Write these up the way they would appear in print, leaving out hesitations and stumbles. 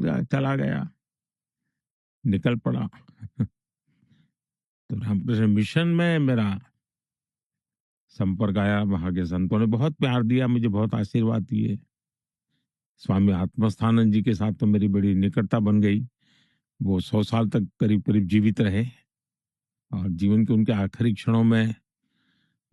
चला गया, निकल पड़ा। तो रामकृष्ण मिशन में मेरा संपर्क आया, वहां के संतों ने बहुत प्यार दिया, मुझे बहुत आशीर्वाद दिए। स्वामी आत्मस्थानंद जी के साथ तो मेरी बड़ी निकटता बन गई। वो 100 साल तक करीब करीब जीवित रहे और जीवन के उनके आखिरी क्षणों में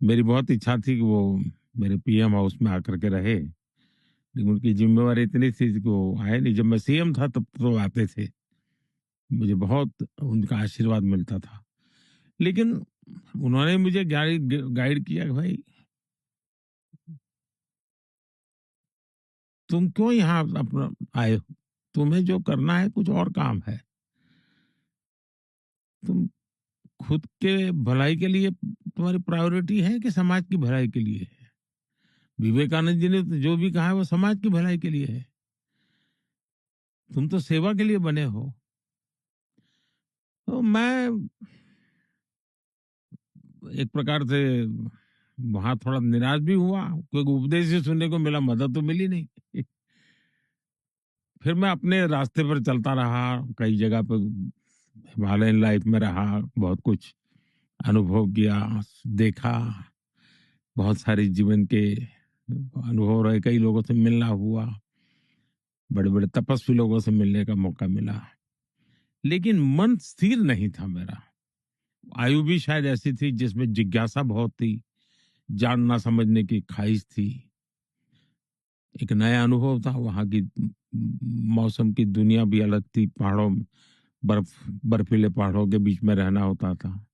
मेरी बहुत इच्छा थी कि वो मेरे पीएम हाउस में आकर के रहे, लेकिन उनकी जिम्मेवारी इतनी थी कि वो आए नहीं। जब मैं सीएम था तब तो आते थे, मुझे बहुत उनका आशीर्वाद मिलता था। लेकिन उन्होंने मुझे गाइड गाइड किया कि भाई तुम क्यों यहाँ अपना आए हो, तुम्हें जो करना है कुछ और काम है। तुम खुद के भलाई के लिए तुम्हारी प्रायोरिटी है कि समाज की भलाई के लिए है। विवेकानंद जी ने तो जो भी कहा है वो समाज की भलाई के लिए है। तुम तो सेवा के लिए बने हो। तो मैं एक प्रकार से वहां थोड़ा निराश भी हुआ, कोई उपदेश ही सुनने को मिला, मदद तो मिली नहीं। फिर मैं अपने रास्ते पर चलता रहा, कई जगह पे हिमालयन लाइफ में रहा, बहुत कुछ अनुभव किया, देखा, बहुत सारे जीवन के अनुभव रहे, कई लोगों से मिलना हुआ, बड़े बड़े तपस्वी लोगों से मिलने का मौका मिला। लेकिन मन स्थिर नहीं था मेरा। आयु भी शायद ऐसी थी जिसमें जिज्ञासा बहुत थी, जानना समझने की ख्वाहिश थी। एक नया अनुभव था, वहां की मौसम की दुनिया भी अलग थी, पहाड़ों में बर्फीले पहाड़ों के बीच में रहना होता था।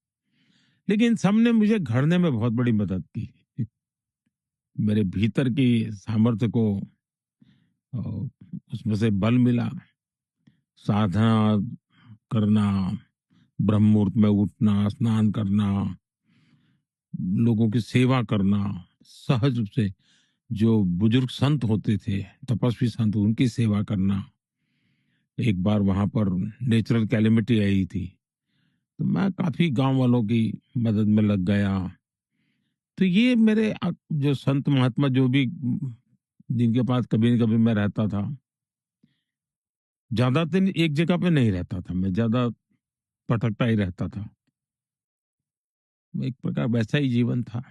लेकिन सबने मुझे घड़ने में बहुत बड़ी मदद की। मेरे भीतर की सामर्थ्य को अ, उसमें से बल मिला। साधना करना, ब्रह्म मुहूर्त में उठना, स्नान करना, लोगों की सेवा करना, सहज रूप से जो बुजुर्ग संत होते थे, तपस्वी संत, उनकी सेवा करना। एक बार वहां पर नेचुरल कैलेमिटी आई थी, तो मैं काफी गांव वालों की मदद में लग गया। तो ये मेरे जो संत महात्मा जो भी जिनके पास कभी न कभी मैं रहता था, ज्यादा दिन एक जगह पे नहीं रहता था, मैं ज्यादा भटकता ही रहता था। एक प्रकार वैसा ही जीवन था।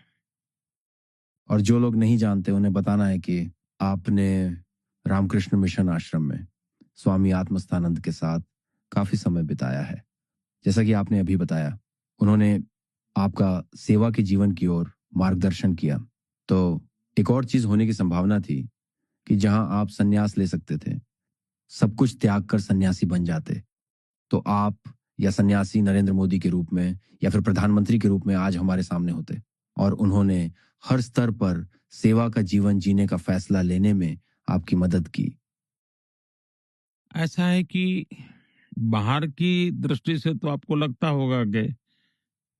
और जो लोग नहीं जानते उन्हें बताना है कि आपने रामकृष्ण मिशन आश्रम में स्वामी आत्मस्थानंद के साथ काफी समय बिताया है। जैसा कि आपने अभी बताया, उन्होंने आपका सेवा के जीवन की ओर मार्गदर्शन किया। तो एक और चीज होने की संभावना थी कि जहां आप संन्यास ले सकते थे, सब कुछ त्याग कर सन्यासी बन जाते, तो आप या सन्यासी नरेंद्र मोदी के रूप में या फिर प्रधानमंत्री के रूप में आज हमारे सामने होते। और उन्होंने हर स्तर पर सेवा का जीवन जीने का फैसला लेने में आपकी मदद की। ऐसा है कि बाहर की दृष्टि से तो आपको लगता होगा कि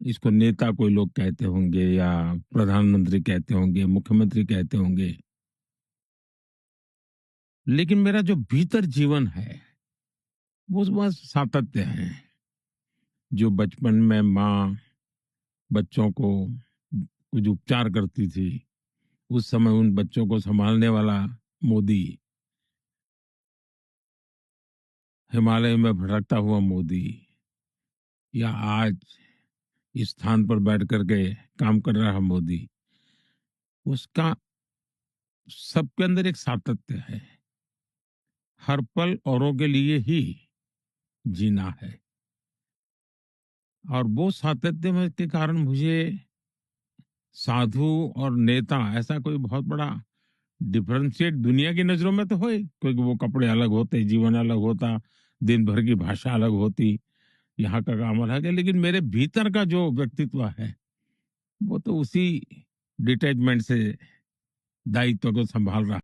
इसको नेता कोई लोग कहते होंगे या प्रधानमंत्री कहते होंगे, मुख्यमंत्री कहते होंगे। लेकिन मेरा जो भीतर जीवन है वो बस सातत्य है। जो बचपन में माँ बच्चों को कुछ उपचार करती थी, उस समय उन बच्चों को संभालने वाला मोदी, हिमालय में भटकता हुआ मोदी, या आज इस स्थान पर बैठ करके काम कर रहा मोदी, उसका सबके अंदर एक सातत्य है। हर पल औरों के लिए ही जीना है। और वो सातत्य में के कारण मुझे साधु और नेता ऐसा कोई बहुत बड़ा डिफरेंशिएट दुनिया की नजरों में तो हो, क्योंकि वो कपड़े अलग होते, जीवन अलग होता, दिन भर की भाषा अलग होती, यहाँ का काम अलग है। लेकिन मेरे भीतर का जो व्यक्तित्व है वो तो उसी डिटैचमेंट से दायित्व को संभाल रहा